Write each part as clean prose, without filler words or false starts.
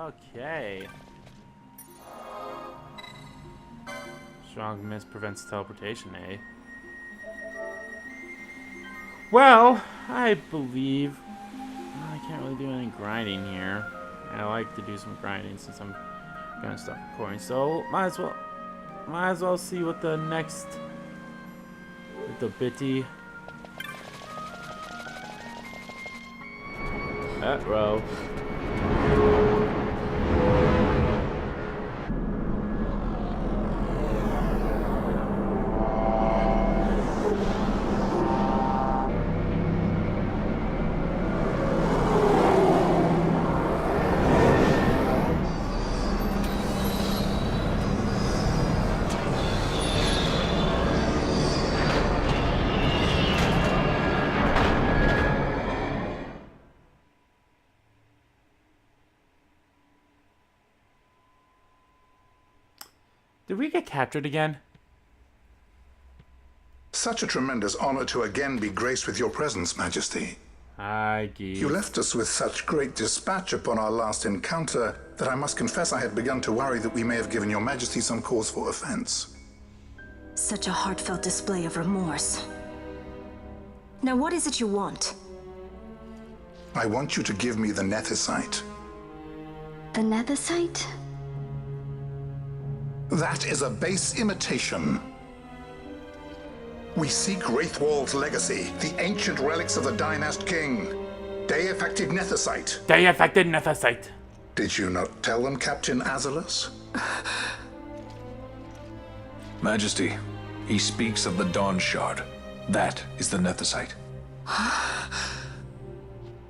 Okay. Strong mist prevents teleportation, eh? Well, I believe I can't really do any grinding here. I like to do some grinding since I'm gonna stop recording. So might as well see what the next little bitty row. Did we get captured again? Such a tremendous honor to again be graced with your presence, Majesty. Hi, Geese. You left us with such great dispatch upon our last encounter that I must confess I had begun to worry that we may have given your Majesty some cause for offense. Such a heartfelt display of remorse. Now what is it you want? I want you to give me the Nethicite. The Nethicite? That is a base imitation. We seek Wraithwald's legacy, the ancient relics of the Dynast King. Deifacted Nethicite. Deifacted Nethicite. Did you not tell them, Captain Azulus? Majesty, he speaks of the Dawn Shard. That is the Nethicite.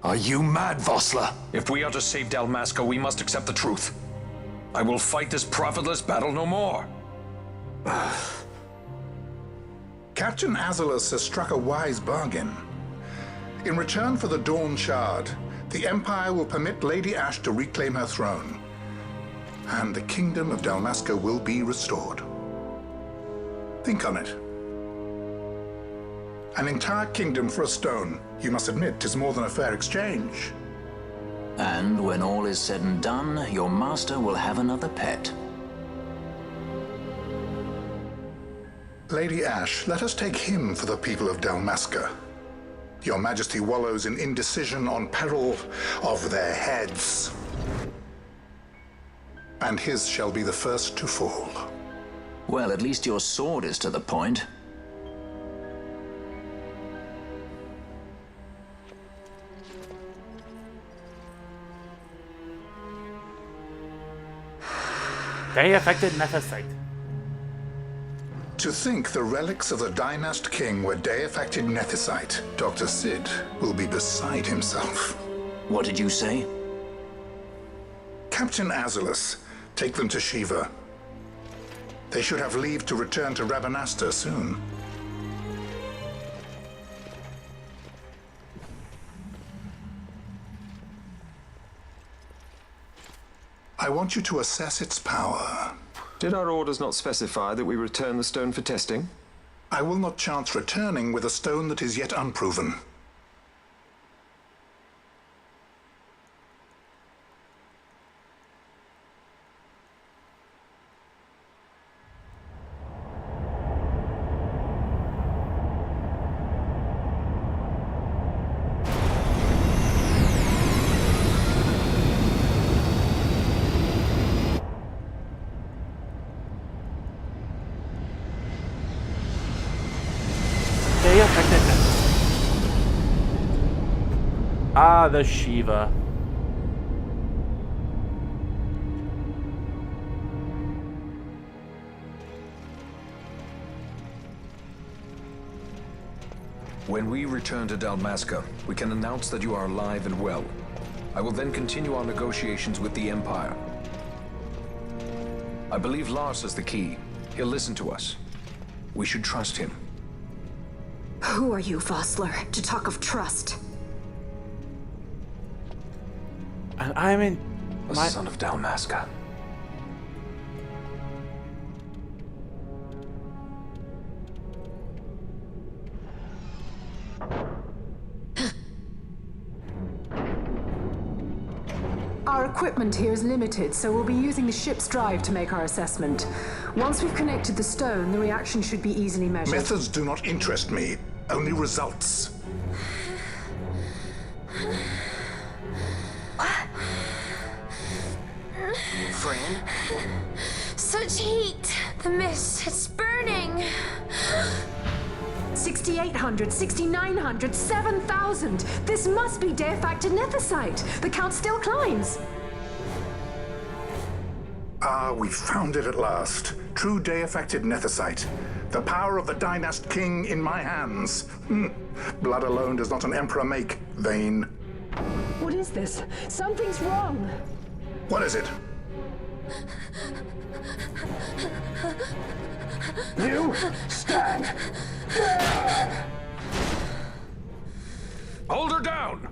Are you mad, Vossler? If we are to save Dalmasca, we must accept the truth. I will fight this profitless battle no more. Captain Azulus has struck a wise bargain. In return for the Dawn Shard, the Empire will permit Lady Ashe to reclaim her throne, and the Kingdom of Dalmasca will be restored. Think on it. An entire kingdom for a stone. You must admit, 'tis more than a fair exchange. And when all is said and done, your master will have another pet. Lady Ashe, let us take him for the people of Dalmasca. Your Majesty wallows in indecision on peril of their heads. And his shall be the first to fall. Well, at least your sword is to the point. Deifacted Nethicite. To think the relics of the Dynast King were Deifacted Nethicite, Dr. Sid will be beside himself. What did you say? Captain Azulus, take them to Shiva. They should have leave to return to Rabanasta soon. I want you to assess its power. Did our orders not specify that we return the stone for testing? I will not chance returning with a stone that is yet unproven. Ah, the Shiva. When we return to Dalmasca, we can announce that you are alive and well. I will then continue our negotiations with the Empire. I believe Lars has the key. He'll listen to us. We should trust him. Who are you, Vossler, to talk of trust? And I'm in The son of Dalmasca. Our Our equipment here is limited, so we'll be using the ship's drive to make our assessment. Once we've connected the stone, the reaction should be easily measured. Methods do not interest me, only results. Friend? Such heat! The mist, it's burning! 6,800, 6,900, 7,000! This must be Deifacted Nethicite! The count still climbs! Ah, we found it at last. True Deifacted Nethicite. The power of the Dynast King in my hands. Blood alone does not an emperor make, vain. What is this? Something's wrong! What is it? You stand there! Hold her down!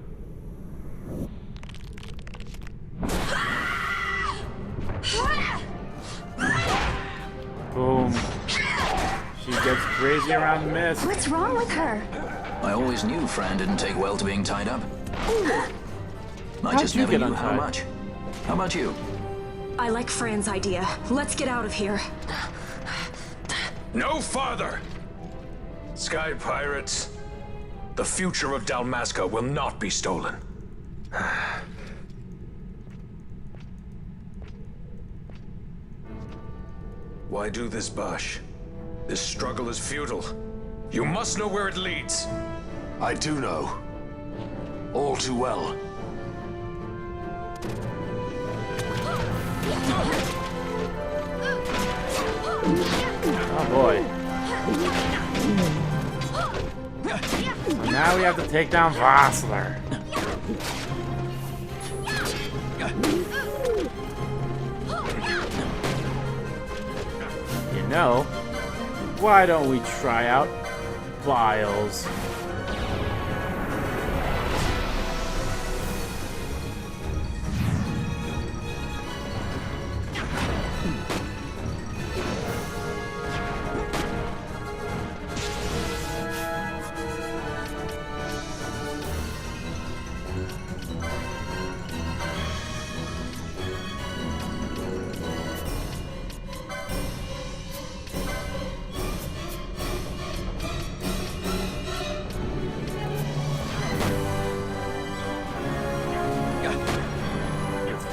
Boom. She gets crazy around the mist. What's wrong with her? I always knew Fran didn't take well to being tied up. I How'd just you never get knew how untied? much. How about you? I like Fran's idea. Let's get out of here. No farther! Sky pirates, the future of Dalmasca will not be stolen. Why do this, Bash? This struggle is futile. You must know where it leads. I do know. All too well. Oh boy. So now we have to take down Vossler. You know, why don't we try out Biles?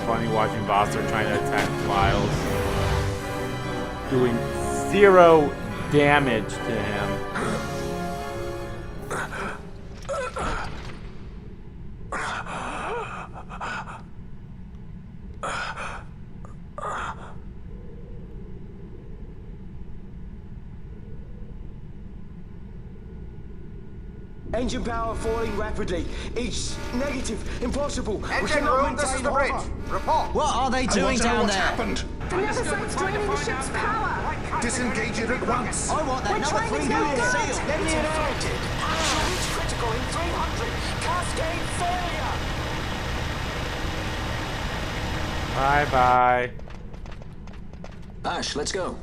Funny watching Vossler trying to attack Biles, doing 0 damage to him. Engine power falling rapidly. Each negative, impossible. Engine room, this is the bridge. Report. What are they doing down What's there? happened? The Nethicite's draining the ship's power! Disengage it at once. I want that We're number trying to 3 get unit it. sealed. Let me in. It's critical in 300. Cascade failure. Bye bye. Ash, let's go.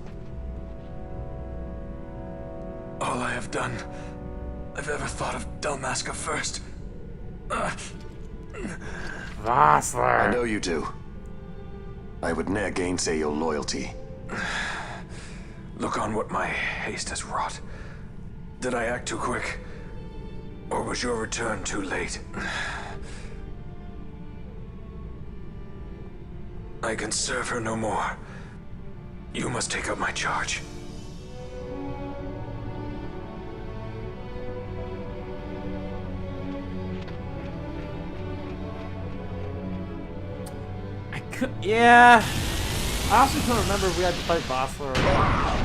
All I have done, I've ever thought of Dalmasca first. Vossler. I know you do. I would ne'er gainsay your loyalty. Look on what my haste has wrought. Did I act too quick? Or was your return too late? I can serve her no more. You must take up my charge. Yeah. I also couldn't remember if we had to fight Vossler or not.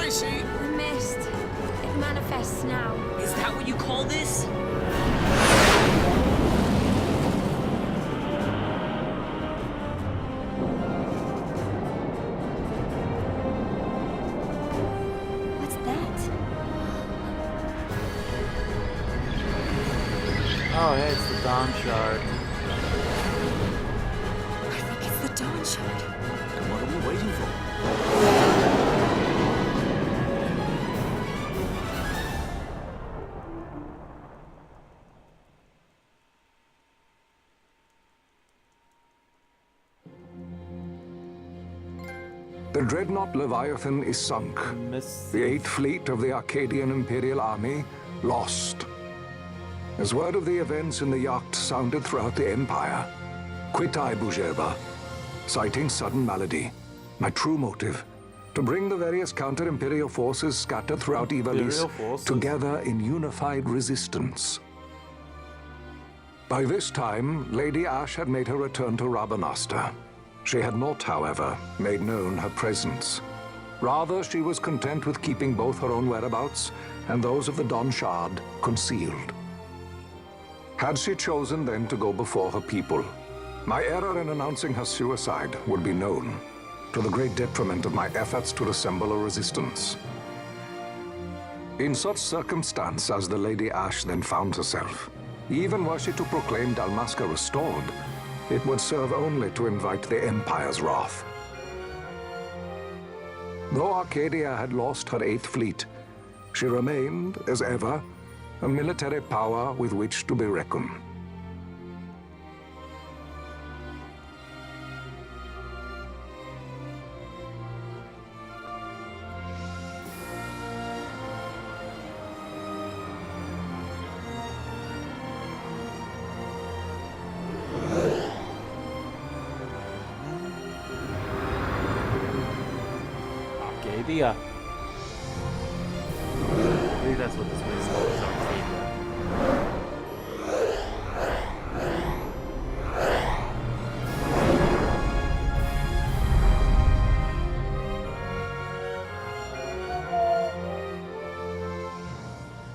The mist. It manifests now. Is that what you call this? Oh, hey, it's the Dawn Shard. I think it's the Dawn Shard. And what are we waiting for? The dreadnought Leviathan is sunk. The 8th Fleet of the Arcadian Imperial Army lost. As word of the events in the yacht sounded throughout the Empire, quit I Bujeba, citing sudden malady. My true motive, to bring the various counter-imperial forces scattered throughout Ivalice together in unified resistance. By this time, Lady Ash had made her return to Rabanastre. She had not, however, made known her presence. Rather, she was content with keeping both her own whereabouts and those of the Dawn Shard concealed. Had she chosen then to go before her people, my error in announcing her suicide would be known, to the great detriment of my efforts to assemble a resistance. In such circumstance as the Lady Ash then found herself, even were she to proclaim Dalmasca restored, it would serve only to invite the Empire's wrath. Though Arcadia had lost her 8th Fleet, she remained, as ever, a military power with which to be reckoned. Arcadia. I think that's what this place is called, is Arcadia.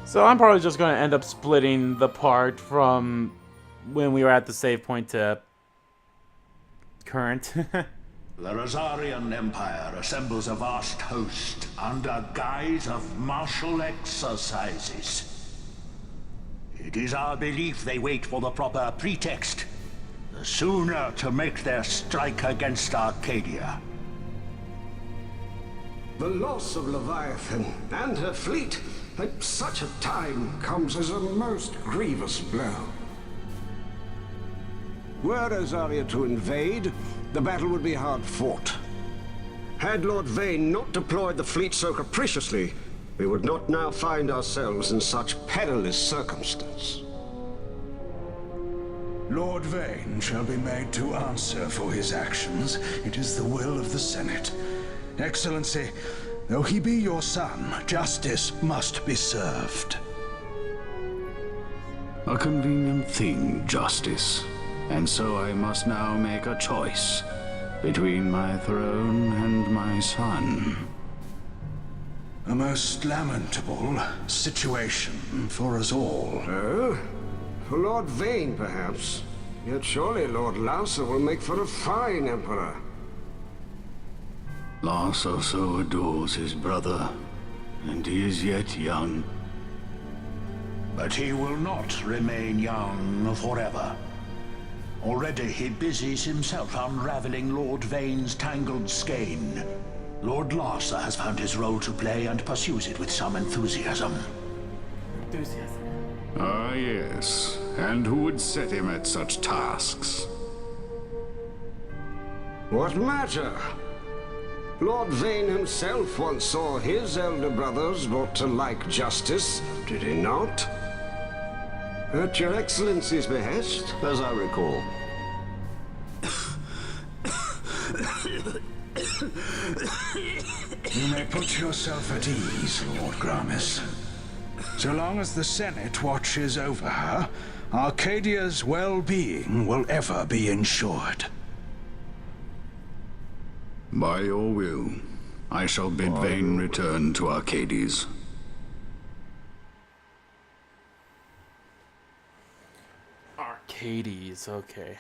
So I'm probably just going to end up splitting the part from when we were at the save point to current. The Rosarian Empire assembles a vast host under guise of martial exercises. It is our belief they wait for the proper pretext, the sooner to make their strike against Arcadia. The loss of Leviathan and her fleet at such a time comes as a most grievous blow. Were Rosaria to invade, the battle would be hard fought. Had Lord Vane not deployed the fleet so capriciously, we would not now find ourselves in such perilous circumstance. Lord Vane shall be made to answer for his actions. It is the will of the Senate. Excellency, though he be your son, justice must be served. A convenient thing, justice. And so I must now make a choice between my throne and my son. A most lamentable situation for us all. Oh? For Lord Vane, perhaps. Yet surely Lord Lauser will make for a fine emperor. Lauser so adores his brother, and he is yet young. But he will not remain young forever. Already he busies himself unraveling Lord Vane's tangled skein. Lord Lauser has found his role to play and pursues it with some enthusiasm. Ah, yes. And who would set him at such tasks? What matter? Lord Vane himself once saw his elder brothers brought to like justice, did he not? At your Excellency's behest, as I recall. You may put yourself at ease, Lord Gramis. So long as the Senate watches over her, Arcadia's well-being will ever be ensured. By your will, I shall bid Vane return to Arcades. Arcades, okay.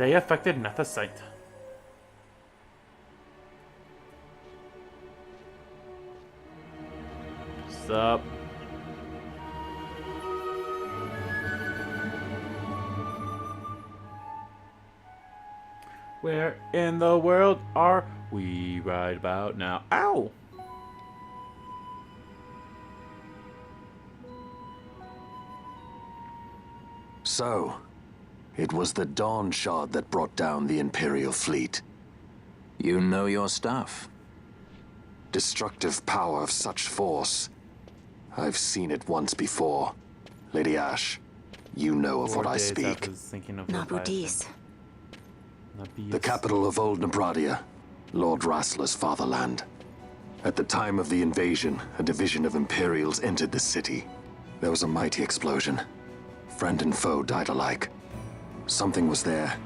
Deifacted Nethicite. What's up? Where in the world are we right about now? Ow! So, it was the Dawn Shard that brought down the Imperial fleet. You know your stuff. Destructive power of such force. I've seen it once before. Lady Ash, you know of what I speak. Nabudis. The capital of Old Nebradia, Lord Rassler's fatherland. At the time of the invasion, a division of Imperials entered the city. There was a mighty explosion. Friend and foe died alike. Something was there.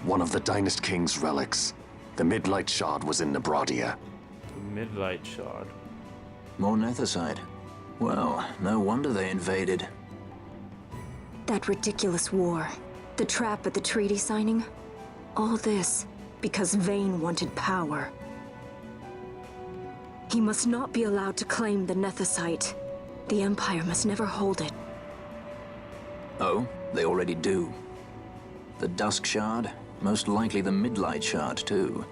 One of the Dynast King's relics. The Midlight Shard was in Nebradia. The Midlight Shard. More Nethicite. Well, no wonder they invaded. That ridiculous war. The trap at the treaty signing. All this because Vayne wanted power. He must not be allowed to claim the Nethicite. The Empire must never hold it. Oh, they already do. The Dusk Shard, most likely the Midlight Shard too.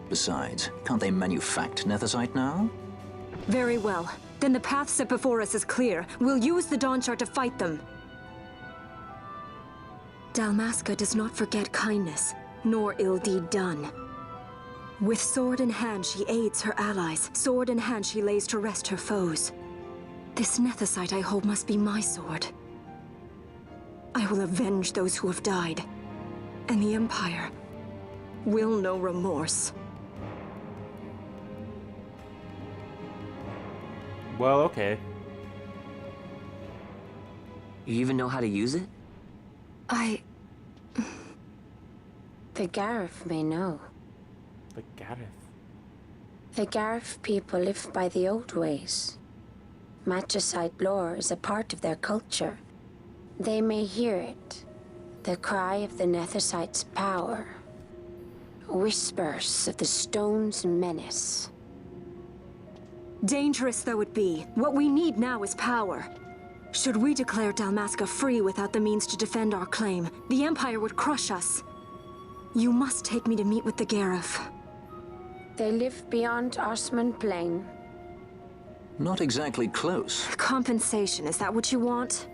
Besides, can't they manufacture Nethicite now? Very well. Then the path set before us is clear. We'll use the Dawn Shard to fight them. Dalmasca does not forget kindness, nor ill deed done. With sword in hand, she aids her allies. Sword in hand, she lays to rest her foes. This Nethicite I hold must be my sword. I will avenge those who have died. And the Empire will know remorse. Well, okay. You even know how to use it? The Gareth may know. The Gareth? The Gareth people live by the old ways. Matricide lore is a part of their culture. They may hear it. The cry of the Nethicite's power. Whispers of the stone's menace. Dangerous though it be, what we need now is power. Should we declare Dalmasca free without the means to defend our claim, the Empire would crush us. You must take me to meet with the Gareth. They live beyond Osman Plain. Not exactly close. Compensation, is that what you want?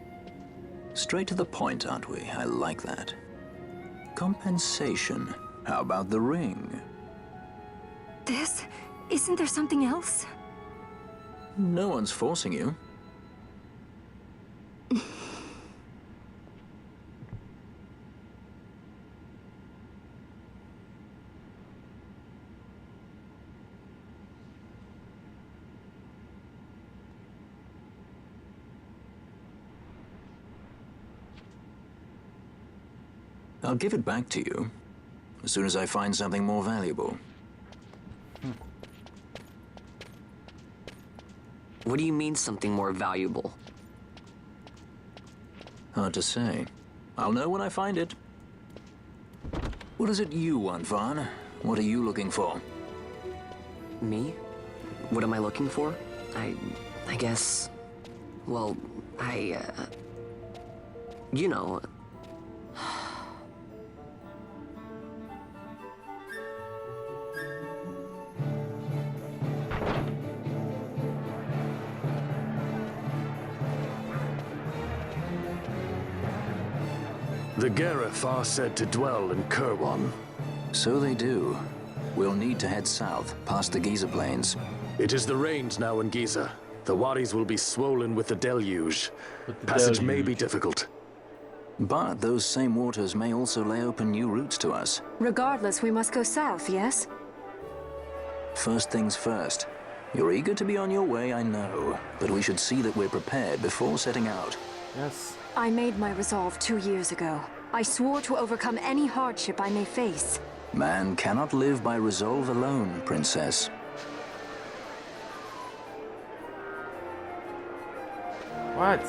Straight to the point, aren't we? I like that. Compensation. How about the ring? This? Isn't there something else? No one's forcing you. I'll give it back to you as soon as I find something more valuable. What do you mean something more valuable? Hard to say. I'll know when I find it. What is it you want, Vaughn? What are you looking for? Me? What am I looking for? I guess... Well, you know... The Gareth are said to dwell in Kirwan. So they do. We'll need to head south, past the Giza Plains. It is the rains now in Giza. The wadis will be swollen with the deluge. Passage may be difficult. But those same waters may also lay open new routes to us. Regardless, we must go south, yes? First things first. You're eager to be on your way, I know. But we should see that we're prepared before setting out. Yes. I made my resolve 2 years ago. I swore to overcome any hardship I may face. Man cannot live by resolve alone, Princess. What?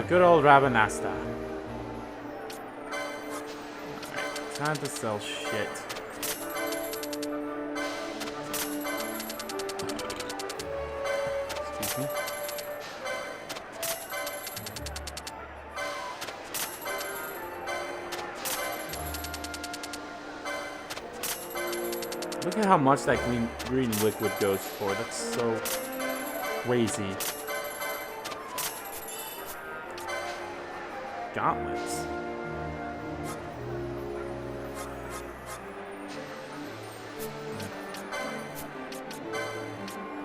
Good old Rabanasta. Alright, time to sell shit. Excuse me. Look at how much that green liquid goes for. That's so crazy. Gauntlets.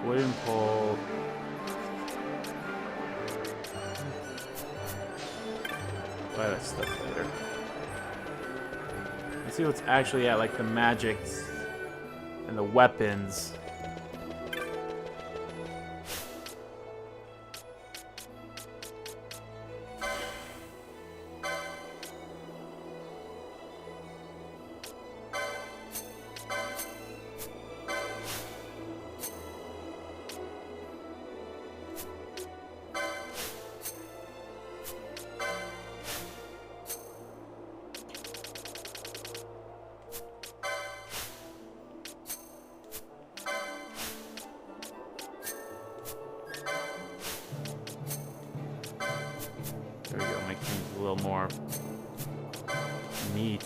Wooden pole. Buy that stuff later. Let's see what's actually at, like the magics and the weapons. There we go, make things a little more neat.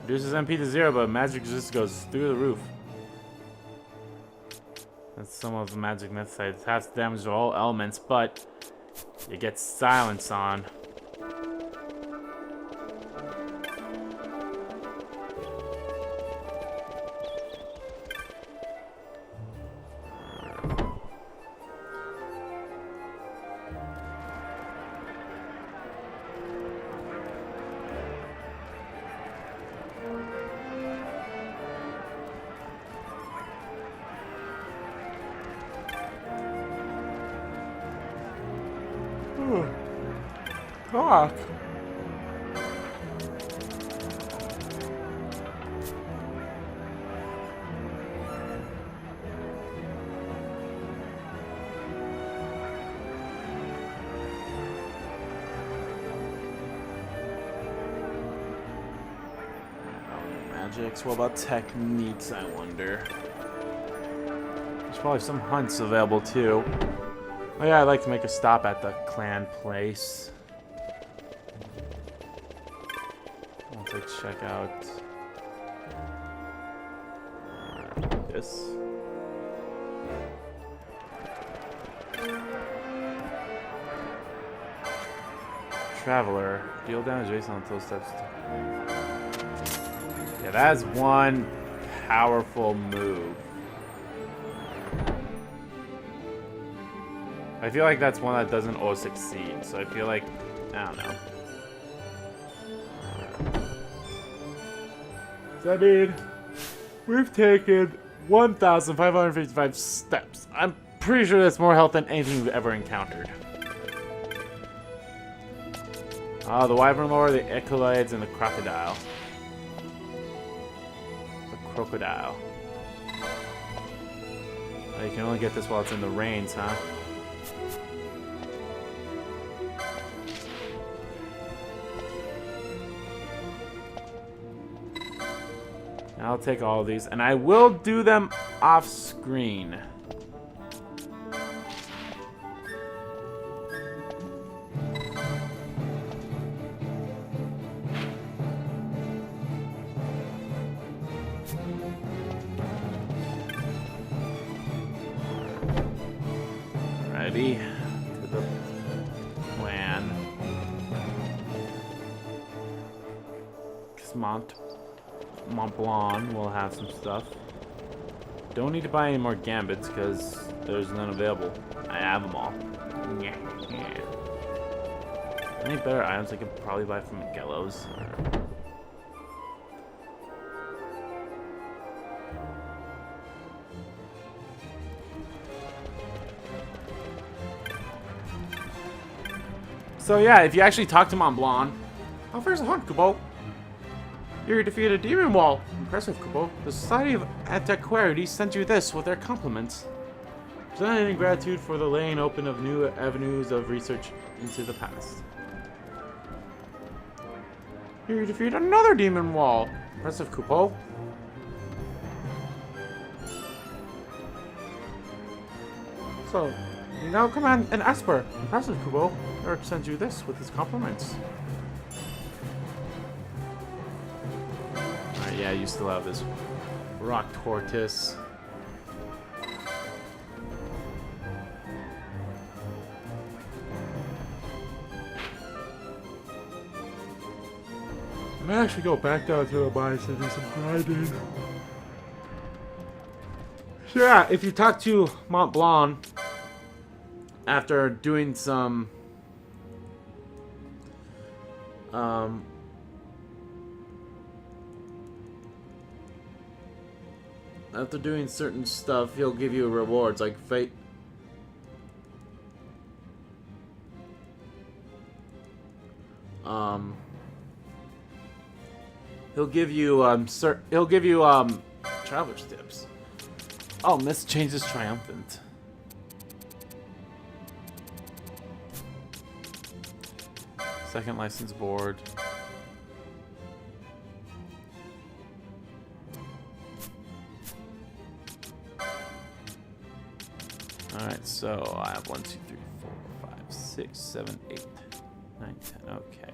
Reduces MP to 0, but magic just goes through the roof. That's some of the magic Nethicite. It has damage to all elements, but it gets silence on. Fuck. Magics. What about techniques, I wonder? There's probably some hunts available too. Oh yeah, I'd like to make a stop at the clan place. Once I check out this. Traveler. Deal damage based on those steps. Yeah, that's one powerful move. I feel like that's one that doesn't always succeed, so I feel like, I don't know. So I mean, we've taken 1,555 steps. I'm pretty sure that's more health than anything we've ever encountered. Oh, the Wyvern Lore, the Echolides, and the Crocodile. The Crocodile. Oh, you can only get this while it's in the rains, huh? I'll take all of these, and I will do them off screen. Ready to the plan. Mont Blanc will have some stuff. Don't need to buy any more gambits because there's none available. I have them all. Yeah. Any better items I could probably buy from Gellows? So yeah, if you actually talk to Mont Blanc, oh, there's a hunt, Kubo. You defeated a demon wall. Impressive, Kupo. The Society of Antiquarities sent you this with their compliments. Presenting gratitude for the laying open of new avenues of research into the past. Here you defeat another demon wall. Impressive, Kupo. So, you now command an Esper. Impressive, Kupo. Eric sends you this with his compliments. Alright, yeah, you still have this rock tortoise. I might actually go back down to the mines and do some grinding. So yeah, if you talk to Mont Blanc after doing some after doing certain stuff, he'll give you rewards like fate. He'll give you traveler's tips. Oh, Miss changes triumphant. Second license board. Alright, so I have 1, 2, 3, 4, 5, 6, 7, 8, 9, 10. Okay.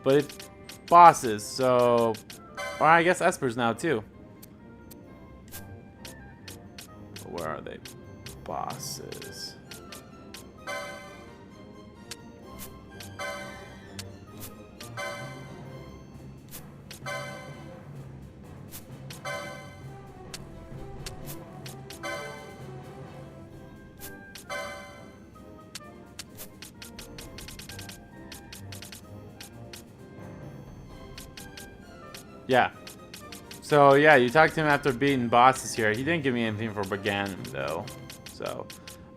But it's bosses, so... Or I guess Espers now, too. Where are they? Bosses. Yeah. So, yeah, you talked to him after beating bosses here. He didn't give me anything for Bagan, though. So,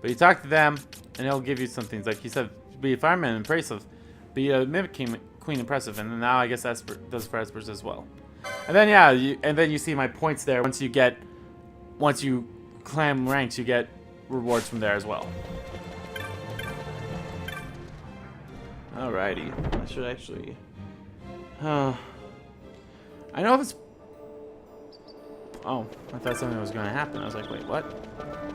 but you talk to them, and he'll give you some things. Like he said, be a fireman impressive, be a mimic queen impressive, and then now I guess Esper does for Espers as well. And then, yeah, you see my points there. Once you climb ranks, you get rewards from there as well. Alrighty. I should actually... I know this... Oh, I thought something was going to happen. I was like, wait, what?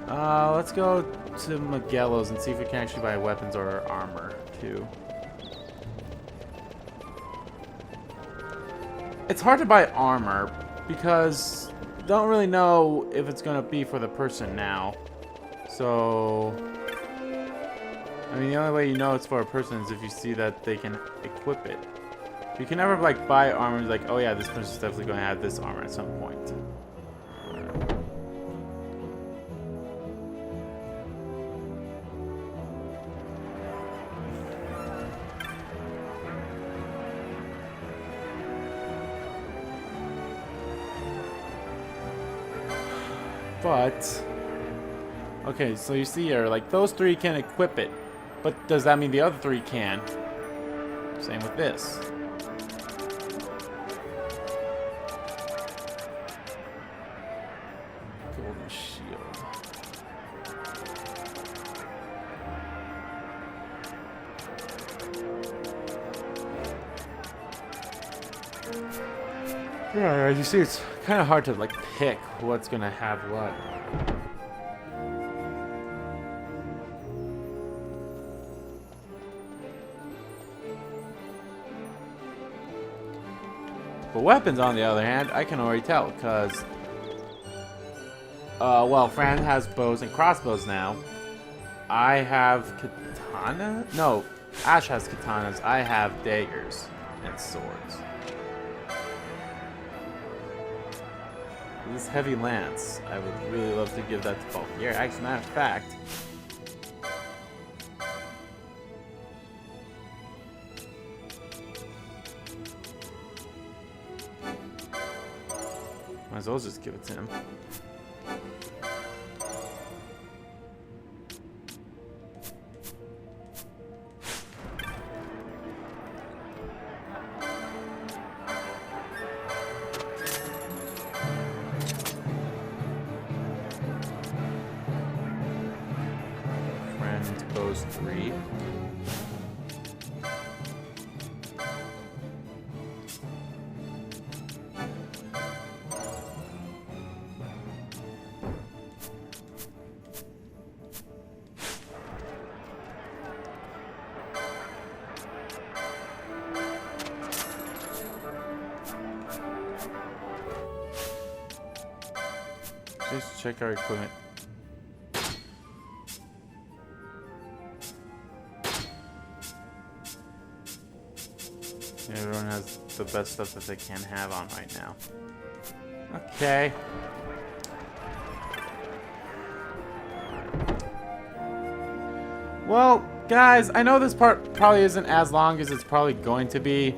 Let's go to Magello's and see if we can actually buy weapons or armor, too. It's hard to buy armor, because don't really know if it's going to be for the person now. So... I mean, the only way you know it's for a person is if you see that they can equip it. You can never, like, buy armor like, oh yeah, this person's definitely going to have this armor at some point. But, okay, so you see here, like, those three can equip it. But does that mean the other three can? Same with this. Golden shield. Yeah, as you see, it's kind of hard to, like, pick what's gonna have what. But weapons, on the other hand, I can already tell, because, well, Fran has bows and crossbows now. I have katana? No, Ash has katanas. I have daggers and swords. This heavy lance, I would really love to give that to Paul Pierre. Actually, matter of fact, might as well just give it to him. goes 3. Just check our equipment. Everyone has the best stuff that they can have on right now. Okay. Well, guys, I know this part probably isn't as long as it's probably going to be.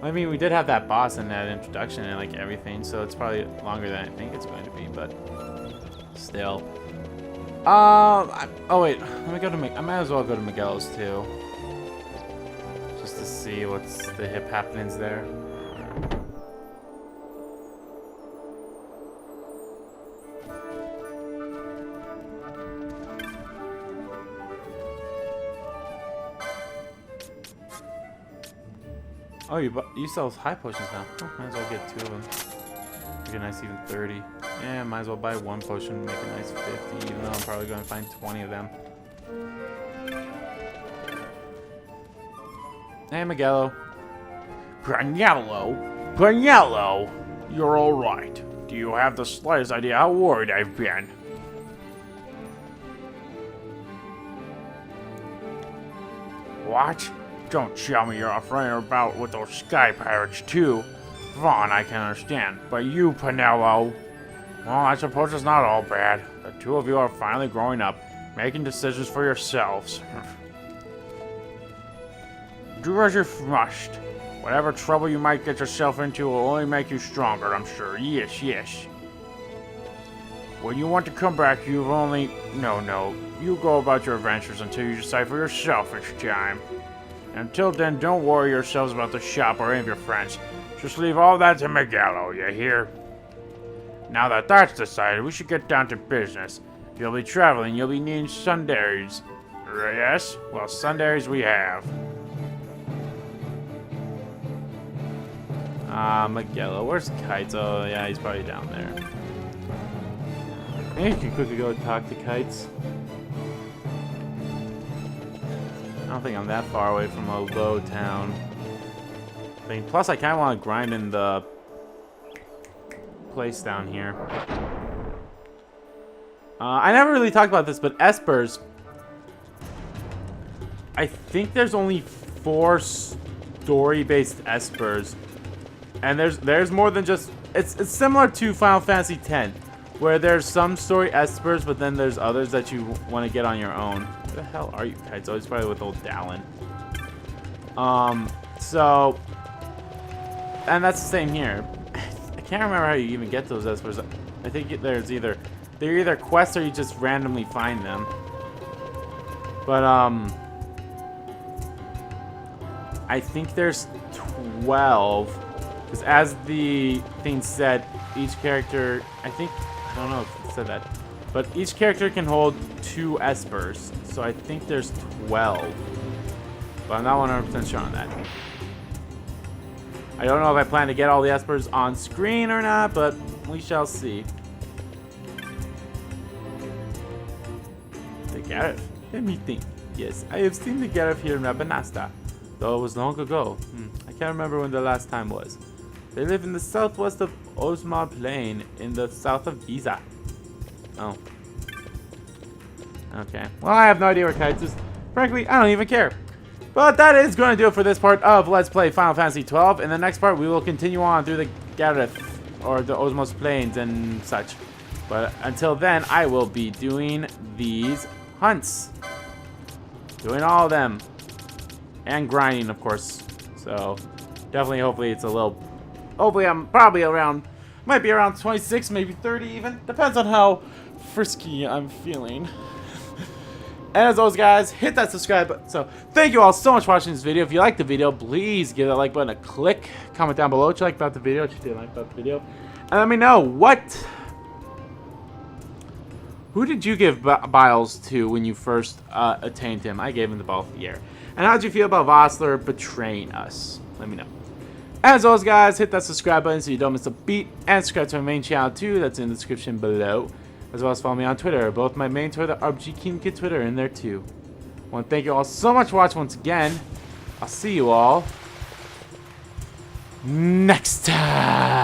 I mean, we did have that boss in that introduction and like everything, so it's probably longer than I think it's going to be, but still. Oh wait, let me go to I might as well go to Miguel's too, just to see what's the hip happenings there. Oh, you sell high potions now. Oh, might as well get 2 of them. Make a nice even 30. Yeah, might as well buy 1 potion and make a nice 50, even though I'm probably going to find 20 of them. Hey, Miguelo. Granello, you're all right. Do you have the slightest idea how worried I've been? What? Don't tell me you're afraid about with those sky pirates too. Vaughn, I can understand, but you, Penello, well, I suppose it's not all bad. The 2 of you are finally growing up, making decisions for yourselves. Do as you must. Whatever trouble you might get yourself into will only make you stronger, I'm sure. Yes, yes. When you want to come back, you've only... No. You go about your adventures until you decide for yourself each time. Until then, don't worry yourselves about the shop or any of your friends. Just leave all that to Miguelo, you hear? Now that that's decided, we should get down to business. If you'll be traveling, you'll be needing sundaries. Yes? Well, sundaries we have. Miguelo, where's Kites? Oh, yeah, he's probably down there. Maybe you can quickly go talk to Kites. I don't think I'm that far away from a low town thing. Plus, I kind of want to grind in the place down here. I never really talked about this, but Espers, I think there's only 4 story-based Espers, and there's more than just. It's similar to Final Fantasy X, where there's some story Espers, but then there's others that you want to get on your own. Where the hell are you guys? Oh, he's probably with old Dallin. So, and that's the same here. I can't remember how you even get those Espers. I think they're either quests or you just randomly find them. But I think there's 12, because as the thing said, each character, I don't know if it said that, but each character can hold 2 Espers, so I think there's 12, but I'm not 100% sure on that. I don't know if I plan to get all the Espers on screen or not, but we shall see. The Gareth, let me think. Yes, I have seen the Gareth here in Rabanasta, though it was long ago. I can't remember when the last time was. They live in the southwest of Osmar Plain, in the south of Giza. Oh. Okay. Well, I have no idea where Kites is. Frankly, I don't even care. But that is going to do it for this part of Let's Play Final Fantasy XII. In the next part, we will continue on through the Gareth, or the Osmos Plains and such. But until then, I will be doing these hunts. Doing all of them. And grinding, of course. So, definitely, hopefully, it's a little... Hopefully, I'm probably around... Might be around 26, maybe 30 even. Depends on how frisky I'm feeling. And as always, guys, hit that subscribe button. So, thank you all so much for watching this video. If you liked the video, please give that like button a click. Comment down below what you liked about the video, what you didn't like about the video. And let me know what Who did you give Biles to when you first attained him? I gave him the Ball of the Year. And how did you feel about Vossler betraying us? Let me know. As always, guys, hit that subscribe button so you don't miss a beat. And subscribe to my main channel, too. That's in the description below. As well as follow me on Twitter. Both my main Twitter, RBG King Kid Twitter, in there, too. I want to thank you all so much for watching once again. I'll see you all next time.